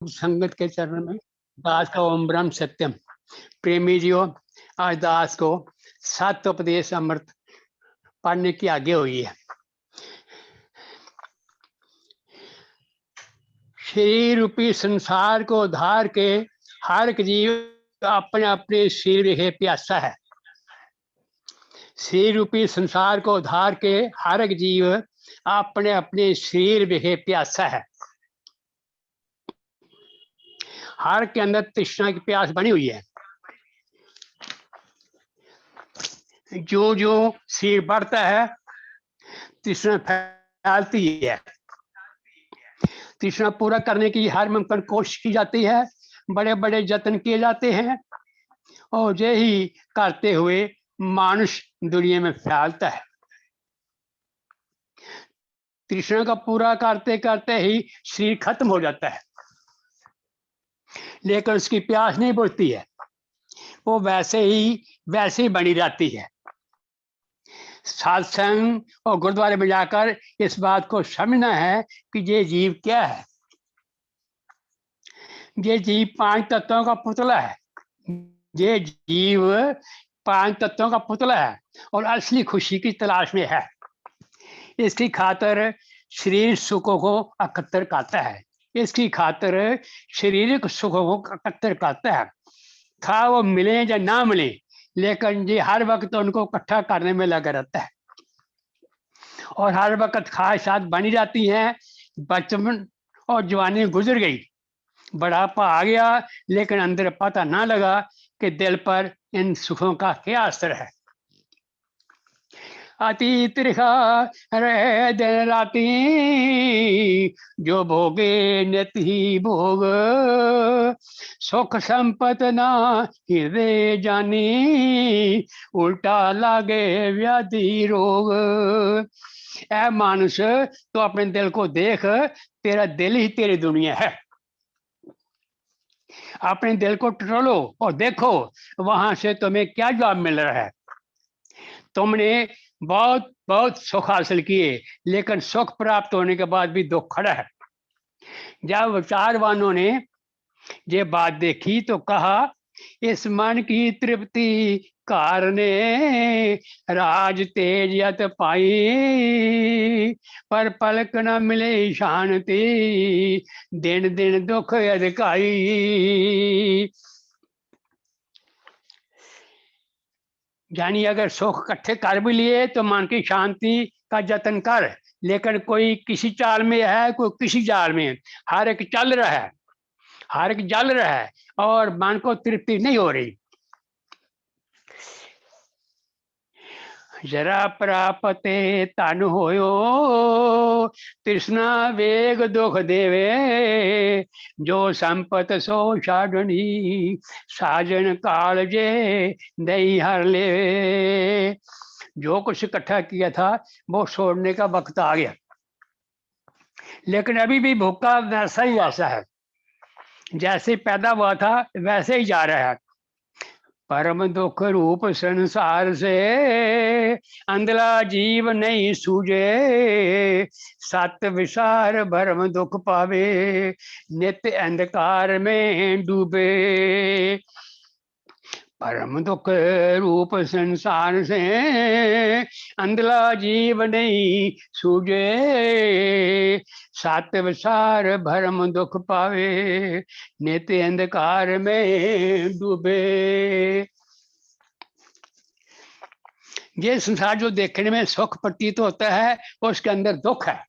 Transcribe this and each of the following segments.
संगत के चरण में दास का ओम ब्रह्म सत्यम। प्रेमी जी हो, आज दास को 7 उपदेश अमृत पढ़ने की आज्ञा हुई है। शरीर रूपी संसार को धार के हर एक जीव अपने अपने शरीर विखे प्यासा है। शरीर रूपी संसार को धार के हर एक जीव अपने अपने शरीर विखे प्यासा है। हर के अंदर तृष्णा की प्यास बनी हुई है। जो जो शरीर बढ़ता है तृष्णा फैलती है। तृष्णा पूरा करने की हर मुमकिन कोशिश की जाती है, बड़े बड़े यत्न किए जाते हैं और यही करते हुए मानुष दुनिया में फैलता है। तृष्णा का पूरा करते करते ही शरीर खत्म हो जाता है, लेकिन उसकी प्यास नहीं बुझती है, वो वैसे ही बनी रहती है। सत्संग और गुरुद्वारे में जाकर इस बात को समझना है कि ये जीव क्या है। ये जीव 5 तत्वों का पुतला है। ये जीव 5 तत्वों का पुतला है और असली खुशी की तलाश में है। इसकी खातिर शरीर सुखों को एकत्र करता है। इसकी खातिर शारीरिक सुखों को एकत्र करता है, खा वो मिले या ना मिले, लेकिन ये हर वक्त उनको इकट्ठा करने में लगा रहता है और हर वक्त ख्वाहिशात बनी जाती हैं। बचपन और जवानी गुजर गई, बुढ़ापा आ गया, लेकिन अंदर पता ना लगा कि दिल पर इन सुखों का क्या असर है। अति त्रिखा रहे दिन राती, जो भोगे नित ही भोग, सुख संपत ना हृदय जानी, उल्टा लागे व्याधि रोग। ऐ मानुष, तो अपने दिल को देख, तेरा दिल ही तेरी दुनिया है। अपने दिल को टटोलो और देखो वहां से तुम्हें क्या जवाब मिल रहा है। तुमने बहुत बहुत सुख हासिल किए, लेकिन सुख प्राप्त होने के बाद भी दुख खड़ा है। जब विचारवानों ने ये बात देखी तो कहा, इस मन की तृप्ति कारणे राज तेज यत पाई, पर पलक न मिले शांति, दिन दिन दुख अधिकाई। यानी अगर सुख इकट्ठे कर भी लिए तो मन की शांति का जतन कर, लेकिन कोई किसी चाल में है, कोई किसी जाल में, हर एक चल रहा है, हर एक जल रहा है और मन को तृप्ति नहीं हो रही। जरा प्रापते तन होयो, तृष्णा वेग दुख देवे, जो संपत सो साधनी, साजन काल जे दई हर ले। जो कुछ इकट्ठा किया था वो छोड़ने का वक्त आ गया, लेकिन अभी भी भूखा वैसा ही वैसा है, जैसे पैदा हुआ था वैसे ही जा रहा है। परम दुख रूप संसार से अंधला जीव नहीं सूझे, सत विसार भरम दुख पावे, नित्य अंधकार में डूबे। परम दुख रूप संसार से अंधला जीव नहीं सूझे, सात विसार भरम दुख पावे, नित्य अंधकार में डूबे। ये संसार जो देखने में सुख प्रतीत होता है, उसके अंदर दुख है।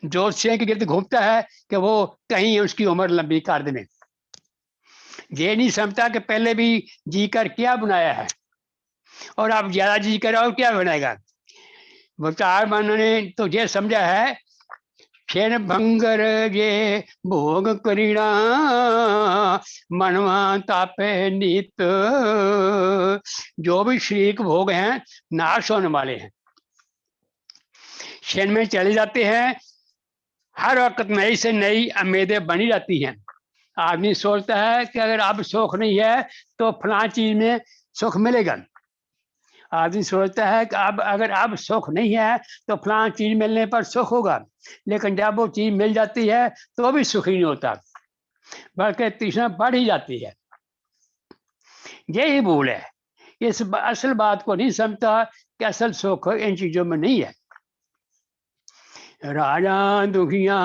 ज्योतिषियों के गिर्द घूमता है कि वो कहीं उसकी उम्र लंबी कर देने। ये नहीं समझता कि पहले भी जी कर क्या बनाया है और आप ज्यादा जी कर और क्या बनाएगा। विचार मन ने तो ये समझा है, क्षण भंगर ये भोग करीणा, मनवा तापे नित। जो भी शरीर भोग हैं नाश होने वाले हैं, क्षण में चले जाते हैं। हर वक्त नई से नई उम्मीदें बनी रहती हैं। आदमी सोचता है कि अगर अब सुख नहीं है तो फलां चीज में सुख मिलेगा। आदमी सोचता है कि अब अगर अब सुख नहीं है तो फलां चीज मिलने पर सुख होगा, लेकिन जब वो चीज मिल जाती है तो भी सुखी नहीं होता, बल्कि तृष्णा बढ़ ही जाती है। यही भूल है, इस असल बात को नहीं समझता कि असल सुख इन चीजों में नहीं है। राजा दुखिया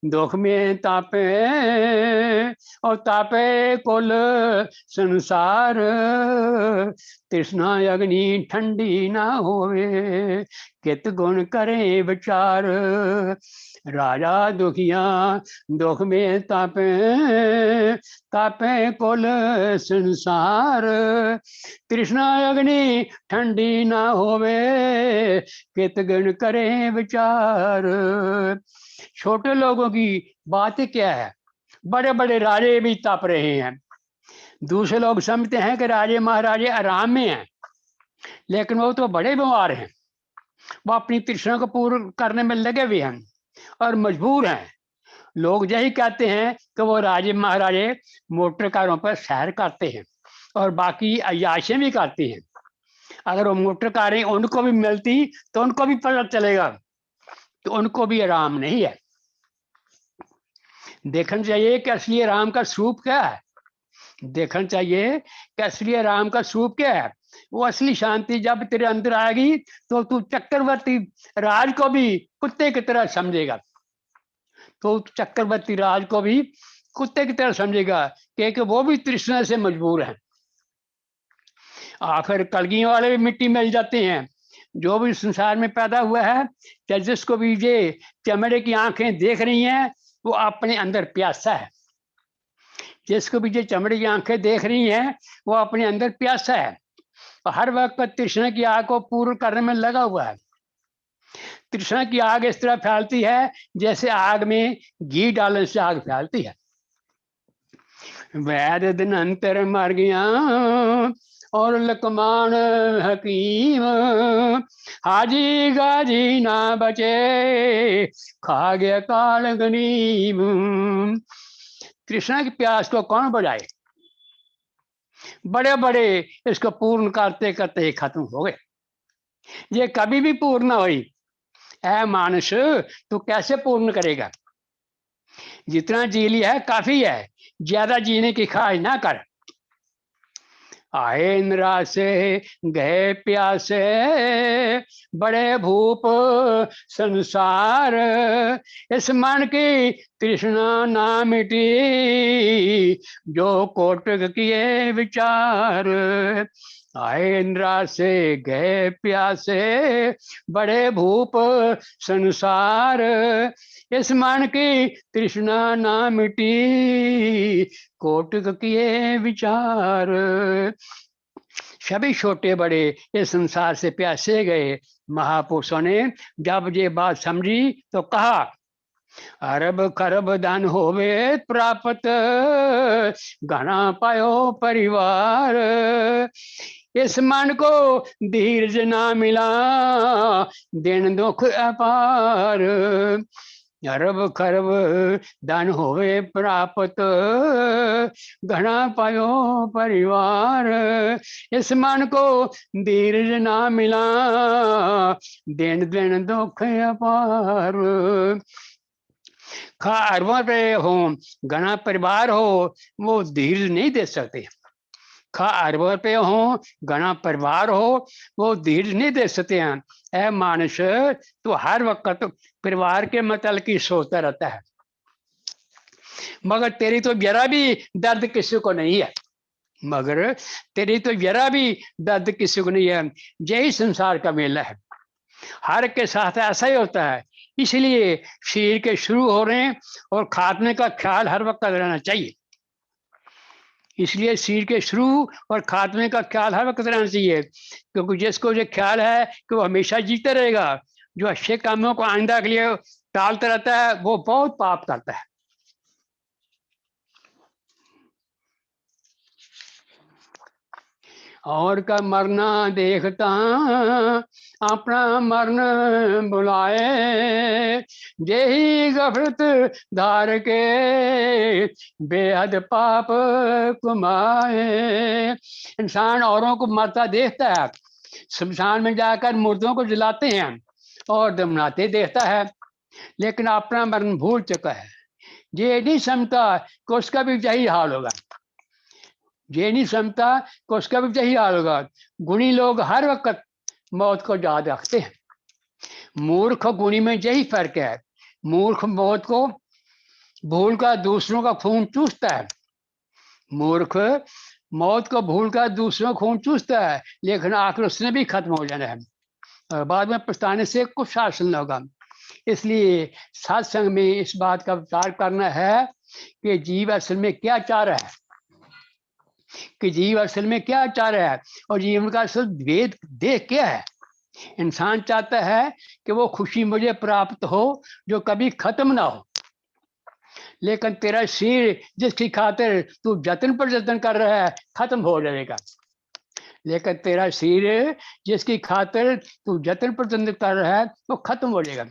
दुख में तापे, और तापे कुल संसार, तृष्णा अग्नि ठंडी ना होवे, कित गुण करे विचार। राजा दुखिया दुख में तापे, तापे कुल संसार, तृष्णा अग्नि ठंडी ना होवे, कित गुण करे विचार। छोटे लोगों की बात क्या है, बड़े बड़े राजे भी तप रहे हैं। दूसरे लोग समझते हैं कि राजे महाराजे आराम में हैं, लेकिन वो तो बड़े बीमार हैं। वो अपनी तृष्णा को पूर्ण करने में लगे हुए हैं और मजबूर हैं। लोग यही कहते हैं कि वो राजे महाराजे मोटर कारों पर सैर करते हैं और बाकी अय्याशें भी करते हैं। अगर वो मोटर कारें उनको भी मिलती तो उनको भी पता चलेगा तो उनको भी आराम नहीं है। देखना चाहिए कि असली आराम का स्वरूप क्या है। देखना चाहिए कि असली आराम का स्वरूप क्या है। वो असली शांति जब तेरे अंदर आएगी तो तू चक्रवर्ती राज को भी कुत्ते की तरह समझेगा। तो चक्रवर्ती राज को भी कुत्ते की तरह समझेगा, क्योंकि वो भी तृष्णा से मजबूर है। आखिर कलगियों वाले भी मिट्टी मिल जाते हैं। जो भी संसार में पैदा हुआ है, चाहे जिसको भी ये चमड़े की आंखें देख रही हैं, वो अपने अंदर प्यासा है। जिसको भी ये चमड़े की आंखें देख रही हैं, वो अपने अंदर प्यासा है और हर वक्त तृष्णा की आग को पूर्ण करने में लगा हुआ है। तृष्णा की आग इस तरह फैलती है जैसे आग में घी डालने से आग फैलती है। वैद दिन अंतर मर गया और लकमान हकीम, हाजी गाजी ना बचे, खा गया काल गनीम। कृष्णा की प्यास को कौन बुझाए। बड़े बड़े इसको पूर्ण करते करते खत्म हो गए। ये कभी भी पूर्ण ना हुई। ऐ मानस, तू कैसे पूर्ण करेगा। जितना जी लिया है काफी है, ज्यादा जीने की ख्वाहिश ना कर। आए इंद्रा से गए प्यासे, बड़े भूप संसार, इस मन की तृष्णा ना मिटी, जो कोटक किए विचार। आए इंद्रा से गए प्यासे, बड़े भूप संसार, इस मन की तृष्णा ना मिटी, कोटक किए विचार। सभी छोटे बड़े इस संसार से प्यासे गए। महापुरुषों ने जब ये बात समझी तो कहा, अरब खरब धन होवे प्राप्त, घना पायो परिवार, इस मन को धीरज ना मिला, दिन दुख अपार। अरब खरब धन होवे प्राप्त, घना पायो परिवार, इस मन को धीरज ना मिला, दिन दिन दुख अपार। खा अरबों पे हो, घना परिवार हो, वो धीरज नहीं दे सकते। खा अरबों पे हो, घना परिवार हो, वो धीरज नहीं दे सकते हैं। ऐ मानस, तो हर वक्त परिवार के मतलब की सोचता रहता है, मगर तेरी तो जरा भी दर्द किसी को नहीं है। मगर तेरी तो जरा भी दर्द किसी को नहीं है। यही संसार का मेला है, हर के साथ ऐसा ही होता है। इसलिए शरीर के शुरू हो रहे हैं और खात्मे का ख्याल हर वक्त रहना चाहिए। इसलिए शरीर के शुरू और खात्मे का ख्याल हर वक्त रहना चाहिए, क्योंकि जिसको ये ख्याल है कि वो हमेशा जीते रहेगा, जो अच्छे कामों को आइंदा के लिए टालता रहता है, वो बहुत पाप करता है। और का मरना देखता अपना मरण बुलाए, जेहि गफरत धार के बेहद पाप कुमाए। इंसान औरों को मरता देखता है, शमशान में जाकर मुर्दों को जलाते हैं और दमनाते देखता है, लेकिन अपना मरण भूल चुका है। ये नहीं समझता कि उसका भी यही हाल होगा। ये नहीं समझता कि उसका भी यही हाल होगा। गुणी लोग हर वक्त मौत को याद रखते हैं। मूर्ख गुणी में यही फर्क है। मूर्ख मौत को भूल कर दूसरों का खून चूसता है। मूर्ख मौत को भूल कर दूसरों का खून चूसता है, लेकिन आखिर उसने भी खत्म हो जाना है और बाद में पछताने से कुछ हासिल न होगा। इसलिए सत्संग में इस बात का विचार करना है कि जीव असल में क्या चाह रहा है, कि जीव असल में क्या चाह रहा है और जीवन का असल भेद देह क्या है। इंसान चाहता है कि वो खुशी मुझे प्राप्त हो जो कभी खत्म ना हो, लेकिन तेरा शरीर जिसकी खातिर तू जतन पर जतन कर रहा है खत्म हो जाएगा। लेकिन तेरा शरीर जिसकी खातिर तू जतन पर जतन कर रहा है वो खत्म हो जाएगा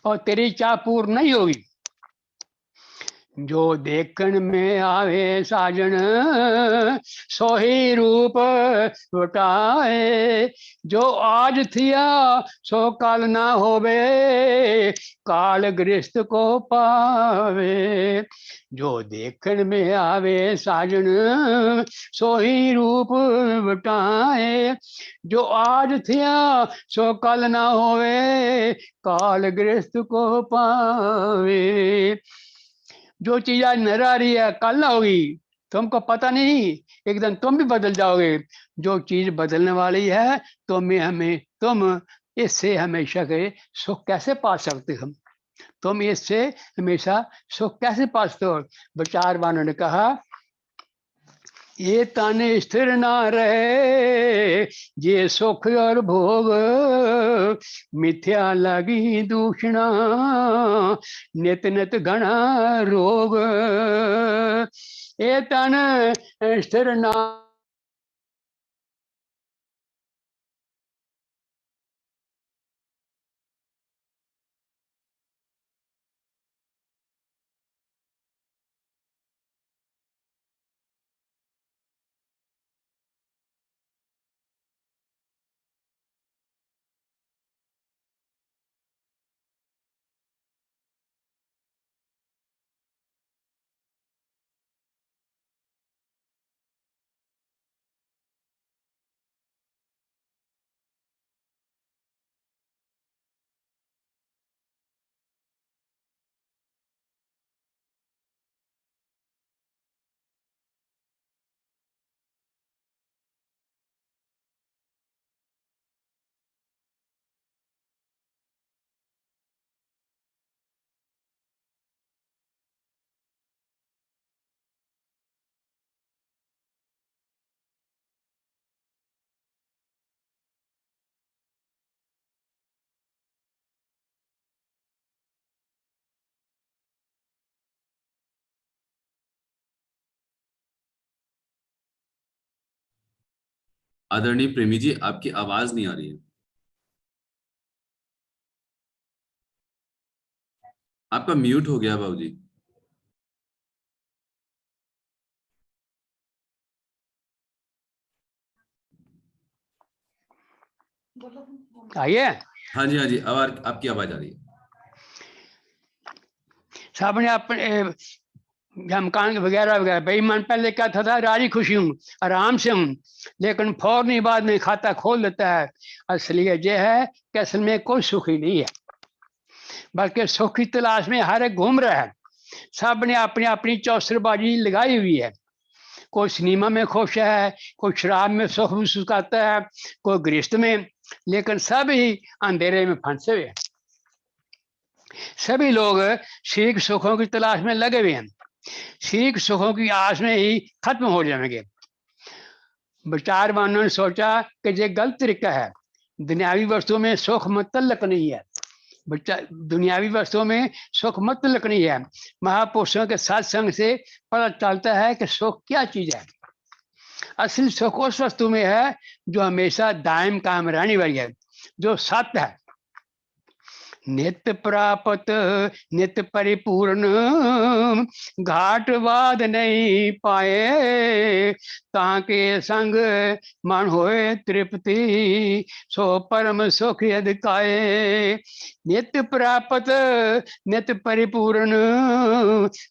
और तेरी चाह पूर्ण नहीं होगी। जो देखन में आवे साजन सोही रूप लुटाए। जो आज थिया सो कल ना होवे, काल गृहस्थ को पावे। जो देखन में आवे साजन सोही रूप लुटाए। जो आज थिया सो कल ना होवे, काल गृहस्थ को पावे। जो चीज आज नजर आ रही है कल ना होगी, तुमको पता नहीं, एक दिन तुम भी बदल जाओगे। जो चीज बदलने वाली है तुम इससे हमेशा के सुख कैसे पा सकते हो? तुम इससे हमेशा सुख कैसे पा सकते हो? विचारवानों ने कहा ये तन स्थिर ना रहे, ये सुख और भोग मिथ्या लगी दूषणा, नित नित घना रोग। ये तन स्थिर ना आदरणीय प्रेमी जी, आपकी आवाज नहीं आ रही है। आपका म्यूट हो गया बाबूजी। आइए। हाँ जी, हाँ जी, अब आपकी आवाज आ रही है। साहब ने अपने मकान वगैरह वगैरह बेईमान पहले क्या था राजी खुशी हूँ, आराम से हूँ, लेकिन फौरन ही बाद में खाता खोल देता है। असलियत यह है कि असल में कोई सुखी नहीं है, बल्कि सुख की तलाश में हर एक घूम रहा है। सब ने अपनी अपनी चौसरबाजी लगाई हुई है। कोई सिनेमा में खुश है, कोई शराब में सुख महसूस करता है, कोई गृहस्थ में, लेकिन सब ही अंधेरे में फंसे हुए हैं। सभी लोग शीघ्र सुखों की तलाश में लगे हुए हैं, शीघ्र सुखों की आस में ही खत्म हो जाएंगे। विचारवानों ने सोचा कि ये गलत तरीका है। दुनियावी वस्तुओं में सुख मुतल्लक नहीं है। दुनियावी वस्तुओं में सुख मुतल्लक नहीं है। महापुरुषों के सत्संग से पता चलता है कि सुख क्या चीज है। असली सुख उस वस्तु में है जो हमेशा दायम कायम रहने वाली है, जो सत्य है। नित्य प्राप्त नित्य परिपूर्ण, घाटवाद नहीं पाए, ताके संग मन होए तृप्ति, सो परम सुख अधिकाए। नित्य प्राप्त नित्य परिपूर्ण,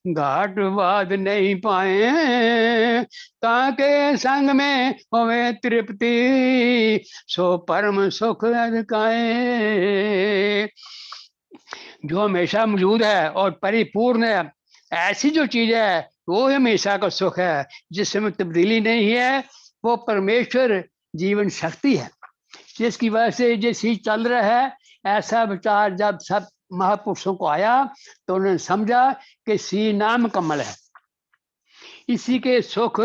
घाटवाद नहीं पाए, ताके संग में होए तृप्ति, सो परम सुख अधिकाए। जो हमेशा मौजूद है और परिपूर्ण है, ऐसी जो चीज है वो हमेशा का सुख है, जिसमें तब्दीली नहीं है, वो परमेश्वर जीवन शक्ति है, जिसकी वजह से ये चीज चल रहा है। ऐसा विचार जब सब महापुरुषों को आया तो उन्होंने समझा कि सी नाम कमल है, इसी के सुख,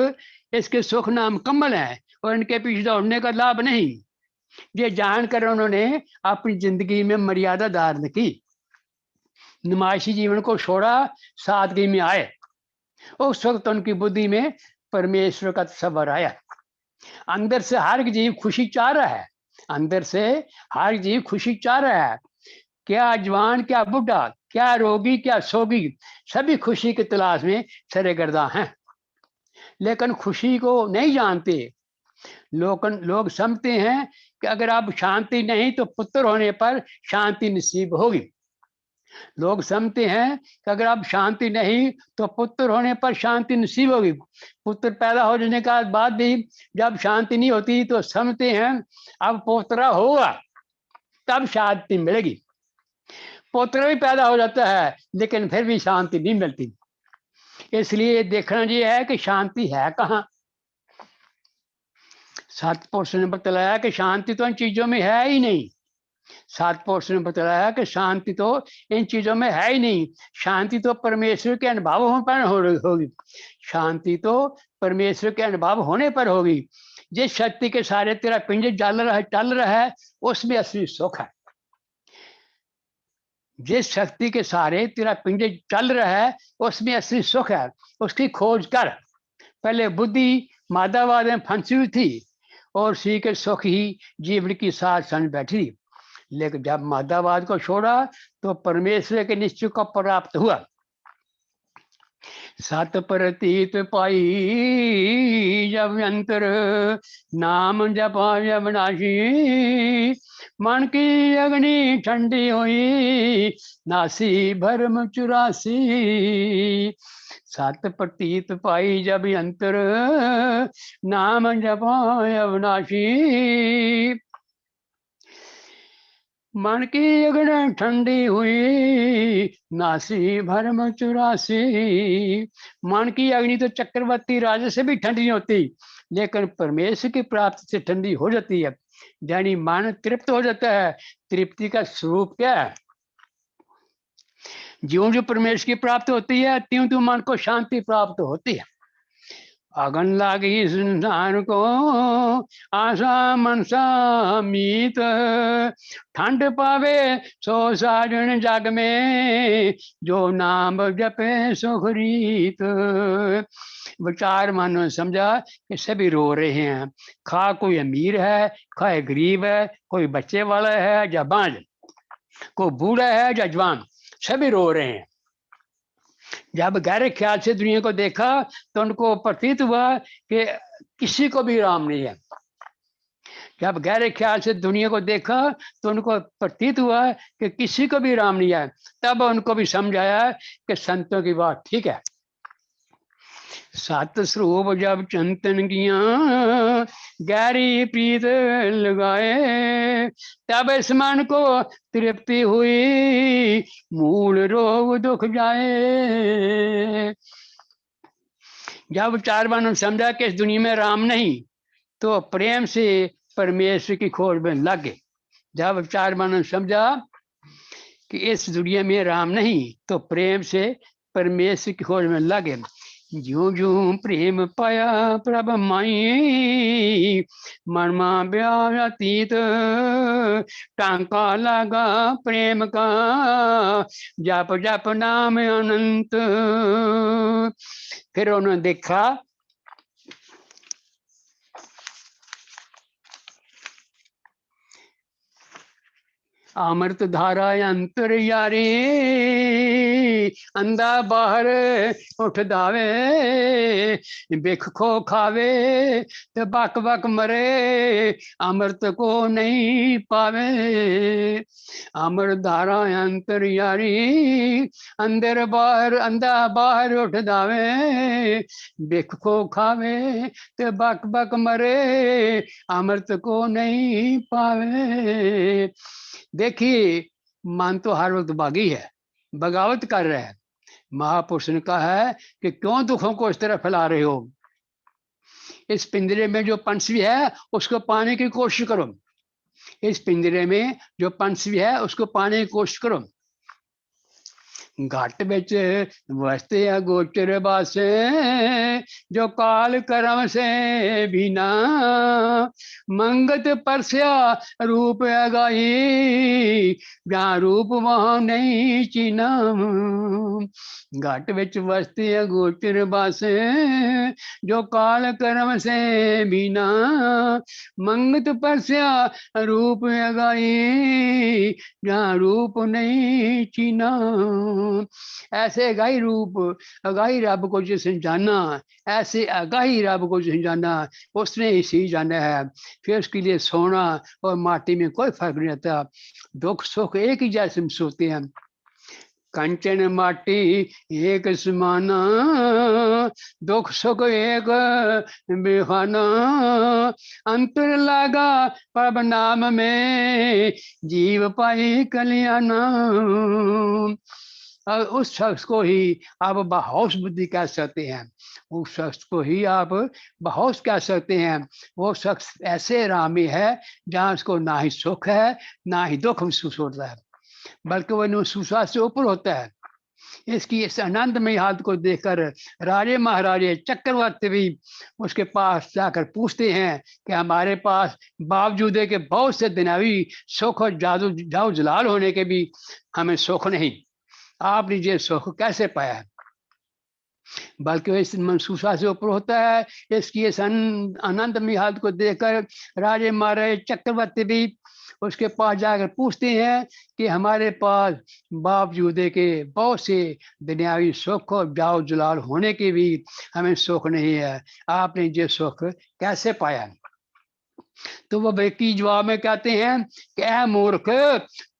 इसके सुख नाम कमल है, और इनके पीछे दौड़ने का लाभ नहीं। ये जानकर उन्होंने अपनी जिंदगी में मर्यादा धारण की, नुमाइशी जीवन को छोड़ा, सादगी में आए। उस वक्त उनकी बुद्धि में परमेश्वर का तस्वर आया। अंदर से हर जीव खुशी चाह रहा है, अंदर से हर जीव खुशी चाह रहा है। क्या जवान, क्या बुढ़ा, क्या रोगी, क्या सोगी, सभी खुशी की तलाश में सरेगर्दा हैं, लेकिन खुशी को नहीं जानते। लोग समझते हैं कि अगर आप शांति नहीं तो पुत्र होने पर शांति नसीब होगी। लोग समझते हैं कि अगर आप शांति नहीं तो पुत्र होने पर शांति नसीब होगी। पुत्र पैदा हो जाने के बाद भी जब शांति नहीं होती तो समझते हैं अब पोतरा होगा तब शांति मिलेगी। पोतरा भी पैदा हो जाता है लेकिन फिर भी शांति नहीं मिलती। इसलिए देखना ये है कि शांति है कहाँ। सतपुरुष ने बतलाया कि शांति तो इन चीजों में है ही नहीं। सतपुरुष ने बतलाया कि शांति तो इन चीजों में है ही नहीं। शांति तो परमेश्वर के अनुभव पर होगी, शांति तो परमेश्वर के अनुभव होने पर होगी। जिस शक्ति के सारे तेरा पिंड चल रहा है उसमें असली सुख है। जिस शक्ति के सारे तेरा पिंड चल रहा है उसमें असली सुख है। उसकी खोज कर। पहले बुद्धि मादावाद में फंसी हुई थी और उसी के सुख ही जीवन की साथ समझ बैठी, लेकिन जब मादावाद को छोड़ा तो परमेश्वर के निश्चय को प्राप्त हुआ। सत प्रतीत पाई जब अंतर, नाम जपा जब नाशी, मन की अग्नि ठंडी हुई, नासी भरम 84। सत प्रतीत पाई जब अंतर, नाम जपा अविनाशी, मन की अग्नि ठंडी हुई, नासी भरम 84। मन की अग्नि तो चक्रवर्ती राजा से भी ठंडी नहीं होती, लेकिन परमेश्वर की प्राप्ति से ठंडी हो जाती है। यानी मन तृप्त हो जाता है। तृप्ति का स्वरूप क्या है? ज्यों जो परमेश्वर की प्राप्ति होती है त्यों त्यों मन को शांति प्राप्त होती है। अगन लागी संसार को आशा मनसा मीत, ठंड पावे सो साजन जग में, जो नाम जपे सुखरीत। विचार मानो समझा कि सभी रो रहे हैं। खा कोई अमीर है, खा गरीब है, कोई बच्चे वाला है या बांझ, कोई बूढ़ा है या जवान, सभी रो रहे हैं। जब गहरे ख्याल से दुनिया को देखा तो उनको प्रतीत हुआ कि किसी को भी राम नहीं है। जब गहरे ख्याल से दुनिया को देखा तो उनको प्रतीत हुआ कि किसी को भी राम नहीं है। तब उनको भी समझ आया कि संतों की बात ठीक है। सत स्वरूप जब चिंतन किया, गहरी प्रीत लगाए, तब इस मन को तृप्ति हुई, मूल रोग दुख जाए। जब चार बार समझा कि इस दुनिया में राम नहीं तो प्रेम से परमेश्वर की खोज में लग गए। जब चार बार समझा कि इस दुनिया में राम नहीं तो प्रेम से परमेश्वर की खोज में लगे। ज्यों ज्यों प्रेम पाया प्रभ माई, मनमा व्यातीत टांका लगा प्रेम का, जप जप नाम अनंत। फिर उन्होंने देखा अमृत धारा अंतर्यारी अंधा बाहर उठ दावे बिख खो खावे तो बक बक मरे अमृत को नहीं पावे। अमृत धारा अंतर्यारी अंदर बाहर अंधा बाहर उठ दावे बिख खो खावे तो बक बक मरे अमृत को नहीं पावे। देखिए, मन तो हर वक्त बागी है, बगावत कर रहा है। महापुरुष ने कहा है कि क्यों दुखों को इस तरह फैला रहे हो। इस पिंजरे में जो पंछी है उसको पाने की कोशिश करो। इस पिंजरे में जो पंछी है उसको पाने की कोशिश करो। घट बिच वसते गोचर बासे जो काल करम से बिना मंगत परस्या रूप अगाई जहाँ रूप वहाँ नहीं चीना। घट बिच वसते गोचर बासे जो काल करम से बिना मंगत परस्या रूप अगाई जहाँ रूप नहीं चीना। ऐसे अगाई रूप अगाई रब को जिसने जाना, ऐसे अगाई रब को जिसने जाना उसने इसी जाना है। फिर उसके लिए सोना और माटी में कोई फर्क नहीं रहता। दुख सुख एक ही जैसे महसूस होते हैं। कंचन माटी एक समाना दुख सुख एक बेखाना अंतर लागा पब नाम में जीव पाई कल्याणा। उस शख्स को ही आप बहोश बुद्धि कह सकते हैं। उस शख्स को ही आप बहोश कह सकते हैं। वो शख्स ऐसे राह में है जहाँ उसको ना ही सुख है ना ही दुख महसूस होता है, बल्कि वह महसूसा से ऊपर होता है। इसकी इस आनंदमय हालत को देखकर राजे महाराजे चक्रवर्ती भी उसके पास जाकर पूछते हैं कि हमारे पास बावजूद के बहुत से दुनियावी सुख और जादू जाओ जलाल होने के भी हमें सुख नहीं, आपने ये सुख कैसे पाया है। बल्कि वह इस मनसूसा से ऊपर होता है। इसकी इस आनंदमय हालत को देखकर राजे महाराजे चक्रवर्ती भी उसके पास जाकर पूछते हैं कि हमारे पास बावजूद के बहुत से दुनियावी सुख और जाओ जलाल होने के भी हमें सुख नहीं है, आपने ये सुख कैसे पाया। तो वह व्यक्ति जवाब में कहते हैं कि ऐ मूर्ख,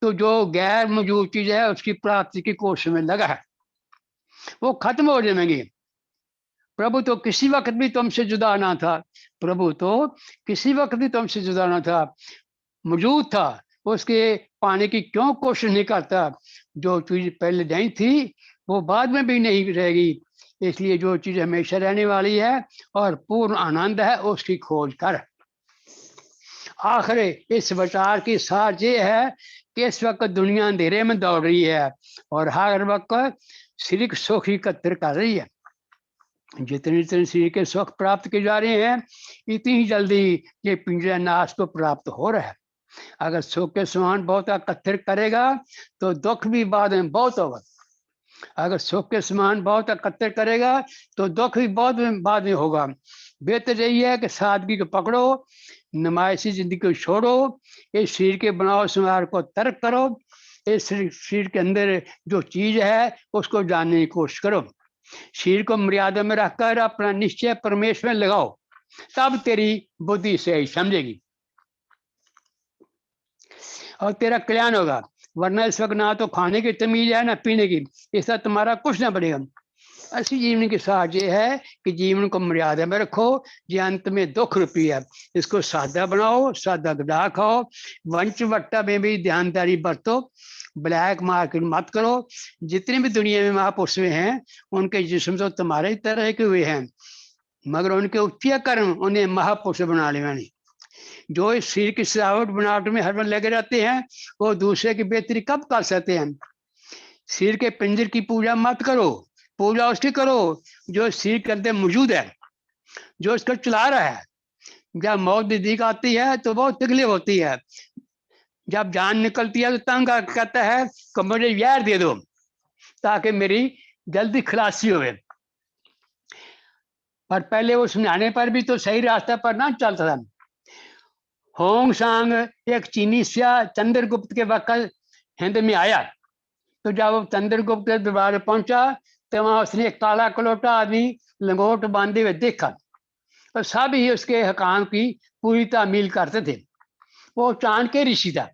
तो जो गैर मौजूद चीज है उसकी प्राप्ति की कोशिश में लगा है वो खत्म हो जाएंगी। प्रभु तो किसी वक्त भी तुमसे जुदा ना था, प्रभु तो किसी वक्त भी तुमसे जुदा ना था, मौजूद था, उसके पाने की क्यों कोशिश नहीं करता। जो चीज पहले नहीं थी वो बाद में भी नहीं रहेगी, इसलिए जो चीज हमेशा रहने वाली है और पूर्ण आनंद है उसकी खोज कर। आखिर इस विचार की सार ये है कि इस वक्त दुनिया अंधेरे में दौड़ रही है और हर वक्त शरीर सुख ही एकत्र कर रही है। जितने जितने शरीर के सुख प्राप्त किए जा रहे हैं इतनी ही जल्दी ये पिंजरा नाश को प्राप्त हो रहा है। अगर सुख के समान बहुत एकत्रित करेगा तो दुख भी बाद में बहुत होगा। अगर सुख के समान बहुत एकत्रित करेगा तो दुख भी बहुत बाद में होगा। बेहतर यही है कि सादगी को पकड़ो, नुमाइशी जिंदगी को छोड़ो, इस शरीर के बनाव संवार को तर्क करो, इस शरीर के अंदर जो चीज है उसको जानने की कोशिश करो। शरीर को मर्यादा में रखकर अपना निश्चय परमेश्वर में लगाओ, तब तेरी बुद्धि से समझेगी और तेरा कल्याण होगा। वरना इस वक्त ना तो खाने की तमीज है ना पीने की, इसका तुम्हारा कुछ ना बढ़ेगा। असली जीवन की साज ये है कि जीवन को मर्यादा में रखो, ये अंत में दुख रूपी है। इसको सादा बनाओ, सादा गदा खाओ, वंच वट्टा में भी ध्यानदारी बरतो, ब्लैक मार्केट मत करो। जितने भी दुनिया में महापुरुष हैं उनके जिस्म तो तुम्हारे तरह के हुए हैं, मगर उनके उच्च कर्म उन्हें महापुरुष बना लेना। जो इस शरीर की सजावट बनावट में हर वक्त लगे रहते हैं वो दूसरे की बेहतरी कब कर सकते हैं। शरीर के पिंजर की पूजा मत करो, पूजा उसकी करो जो शरीर के अंदर मौजूद है, जो इसको चला रहा है। जब मौत नजदीक आती है तो बहुत तकलीफ होती है, जब जान निकलती है तो तंग कहता है कि मुझे यार दे दो ताकि मेरी जल्दी खलासी हो। पर पहले वो समझाने पर भी तो सही रास्ता पर ना चलता था। होंग सांग एक चीनी स्या चंद्रगुप्त के वक्त हिंद में आया। तो जब वो चंद्रगुप्त के दरबार में पहुंचा तो वहां उसने एक काला कलोटा आदमी लंगोट बांधे हुए देखा, और सब ही उसके हकाम की पूरी तामील करते थे। वो चाणक्य ऋषि था,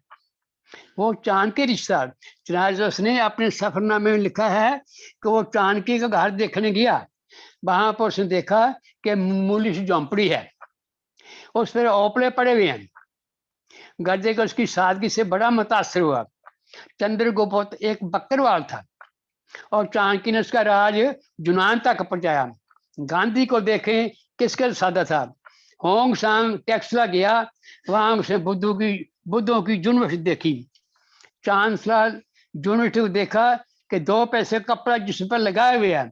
वो चाणक्य ऋषि था। चनाज उसने अपने सफरनामे में लिखा है कि वो चाणक्य का घर देखने गया। वहां पर उसने देखा कि मूली सी झोंपड़ी है, उस पर ओपले पड़े हुए हैं। गर्जे को उसकी सादगी से बड़ा मुतासर हुआ। चंद्रगुप्त एक बकरवाल था और चाणक्य ने उसका राज यूनान तक पहुंचाया। गांधी को देखें किसके सादा था। होंग सांग टेक्सला गया, वहां उसने बुद्धों की यूनिवर्सिटी देखी। चांसलर यूनिवर्सिटी को देखा कि 2 पैसे कपड़ा जिस पर लगाए हुए हैं।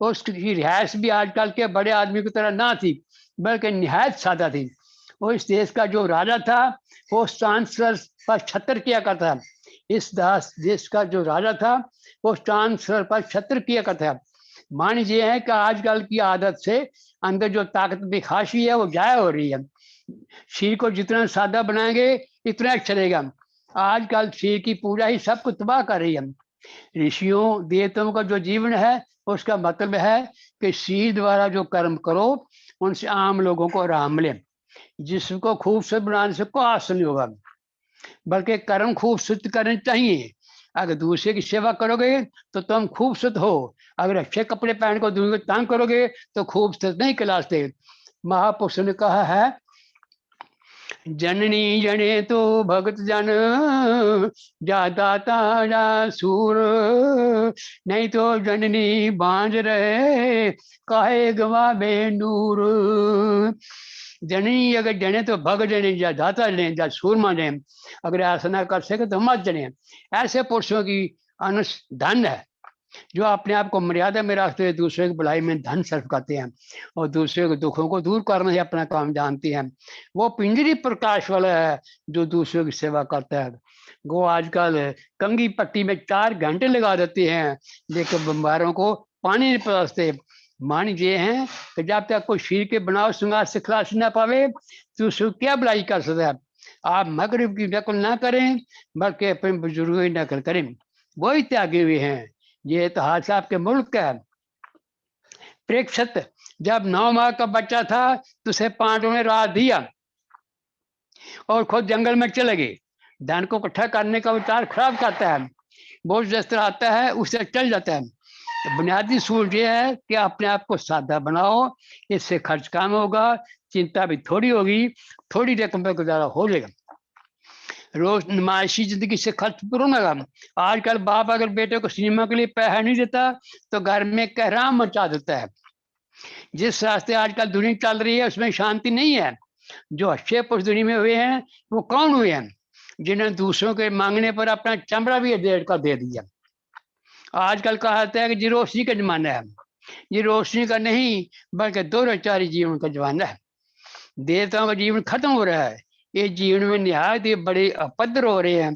उसकी रिहायश भी आजकल के बड़े आदमी की तरह ना थी, बल्कि निहायत सादा थी। वो इस देश का जो राजा था वो चांसलर पर छत्र किया करता था। इस देश का जो राजा था वो चांसलर पर छत्र किया करता था। मान ये है कि आजकल की आदत से अंदर जो ताकत बेखाशी है वो जाया हो रही है। शरीर को जितना सादा बनाएंगे इतना अच्छा रहेगा। आजकल शरीर की पूजा ही सबको तबाह कर रही है। ऋषियों देवताओं का जो जीवन है उसका मतलब है कि शरीर द्वारा जो कर्म करो उनसे आम लोगों को आराम मिले। जिसको खूबसूरत बनाने से कोई हासिल नहीं होगा, बल्कि कर्म खूबसूरत करने चाहिए। अगर दूसरे की सेवा करोगे तो तुम खूबसूरत हो, अगर अच्छे कपड़े पहन कर दूसरे को तंग करोगे तो खूबसूरत नहीं कहलाते। महापुरुष ने कहा है, जननी जने तो भगत जन जाता तारा सूर, नहीं तो जननी बांझ रहे काहे गवावे नूर। जननी अगर जने तो भग जने, या दाता जने, या सूरमा जने। अगर ऐसा ना कर सके तो मत जने। ऐसे पुरुषों की अनुस धन है जो अपने आप को मर्यादा में रखते हुए दूसरे की भलाई में धन सर्फ करते हैं और दूसरे के दुखों को दूर करने से अपना काम जानते हैं। वो पिंजरी प्रकाश वाला है जो दूसरों की सेवा करता है। वो आजकल कंघी पट्टी में 4 घंटे लगा देते हैं, लेकिन बीमारों को पानी नहीं पहुंचते। मान ये है कि जब तक कोई शरीर के बनाव श्रृंगार से खलास ना पावे तो उसको क्या भलाई कर सकता है। आप मगरिब की नकल ना करें बल्कि अपने बुजुर्गों की नकल करें, वही त्यागे हुए हैं। ये इतिहास आपके मुल्क का है। प्रेक्षित जब 9 माह का बच्चा था तो उसे पांडवों ने राह दिया और खुद जंगल में चले गए। धन को इकट्ठा करने का विचार खराब करता है, बोझ जिस तरह आता है उससे चल जाता है। तो बुनियादी सूल ये है कि अपने आप को सादा बनाओ, इससे खर्च कम होगा, चिंता भी थोड़ी होगी, थोड़ी रकम पर गुजारा हो जाएगा। रोज नुमाइशी जिंदगी से खर्च पूरा लगा। आजकल बाप अगर बेटे को सिनेमा के लिए पैसा नहीं देता तो घर में कहराम मचा देता है। जिस रास्ते आजकल दुनिया चल रही है उसमें शांति नहीं है। जो अच्छे पुरुष दुनिया में हुए हैं वो कौन हुए हैं, जिन्होंने दूसरों के मांगने पर अपना चमड़ा भी डेढ़ कर दे दिया। आजकल कहा जाता है कि जी रोशनी का जमाना है, ये रोशनी का नहीं बल्कि दुराचारी जीवन का जमाना है। देवताओं का जीवन खत्म हो रहा है, ये जीवन में निहायत ये बड़े अपद्र हो रहे हैं।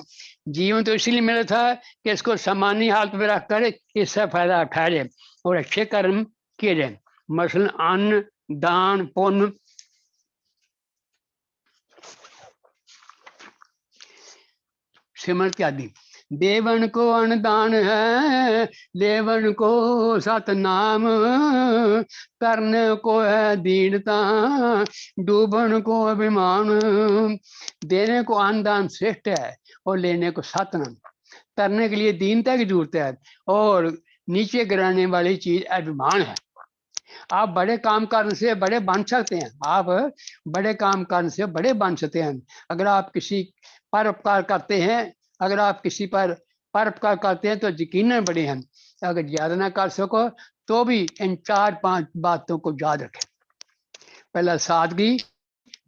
जीवन तो इसलिए मिला था कि इसको सामान्य हालत में रखकर इससे फायदा उठाया जाए और अच्छे कर्म किए जाए, मसलन अन्न दान पुण्य। सिमरत आदि देवन को अनुदान है, लेवन को सतनाम, करने को है दीनता, डूबन को अभिमान। देने को अनुदान श्रेष्ठ है और लेने को सतनाम। करने के लिए दीनता की जरूरत है और नीचे गिराने वाली चीज अभिमान है। आप बड़े काम करने से बड़े बन सकते हैं, आप बड़े काम करने से बड़े बन सकते हैं। अगर आप किसी पर उपकार करते हैं, अगर आप किसी पर उपकार करते हैं तो यकीनन बड़े हैं। अगर ज्यादा ना कर सको तो भी इन 4-5 बातों को याद रखें। पहला सादगी,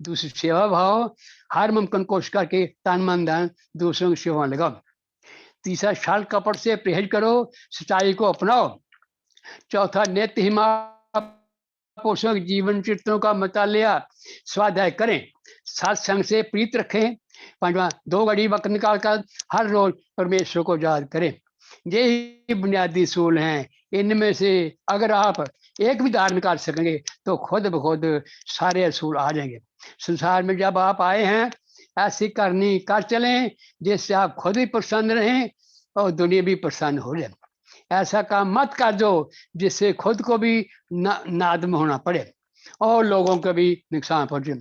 दूसरी सेवा भाव, हर मुमकिन कोशिश करके तन मन धन दूसरों की सेवा लगाओ। तीसरा छल कपट से परहेज करो, सच्चाई को अपनाओ। चौथा नित्य ही महापुरुषों के जीवन चरित्रों का मुतालिया स्वाध्याय करें, सत्संग से प्रीत रखें। 5वां 2 घड़ी वक्त निकालकर हर रोज परमेश्वर को याद करें। यही बुनियादी सूल हैं। इनमें से अगर आप एक भी धार निकाल सकेंगे तो खुद ब खुद सारे असूल आ जाएंगे। संसार में जब आप आए हैं ऐसी करनी कर चलें जिससे आप खुद भी प्रसन्न रहें और दुनिया भी प्रसन्न हो जाए। ऐसा काम मत कर दो जिससे खुद को भी नादम होना पड़े और लोगों को भी नुकसान पहुंचे।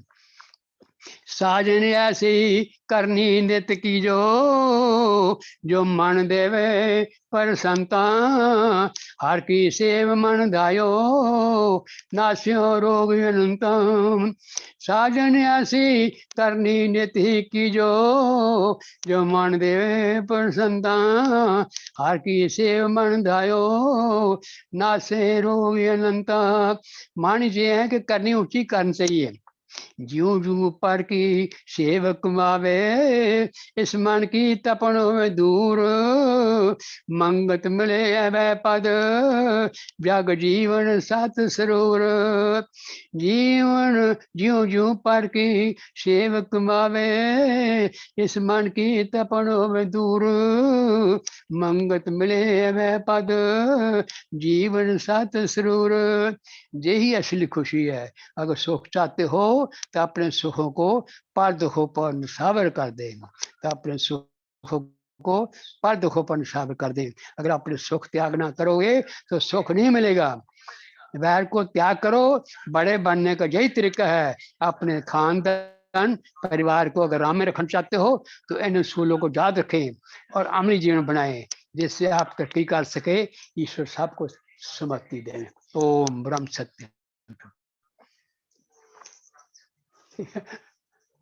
साजन ऐसी करनी नित की जो मन देवे पर संता, हर की सेव मन धायो नास्यो रोग अनंता। साजन ऐसी करनी नित की जो मन देवे पर संता, हर की सेव मन धायो नासे रोग अनंता। मान ये है कि करनी ऊंची करनी चाहिए। ज्यों ज्यों पर की सेवक मावे इस मन की तपन में दूर, मंगत मिले वह पद जग जीवन सत सरोवर। जीवन ज्यों ज्यों पर की सेवक मावे इस मन की तपन में दूर, मंगत मिले वह पद जीवन सत सरोवर। यही असली खुशी है। अगर सुख चाहते हो तो अपने सुखों को पर दुखों पर निशावर कर दे, तो अपने सुखों को पर दुखों पर निशावर कर दे। अगर अपने सुख त्याग ना करोगे तो सुख नहीं मिलेगा। वैर को त्याग करो। बड़े बनने का यही तरीका है। अपने खानदान परिवार को अगर राम में रखना चाहते हो तो इन उसूलों को याद रखें और अमली जीवन बनाएं जिससे आप तरक्की कर सके। ईश्वर सबको सुमति दें। ओम ब्रह्म सत्य।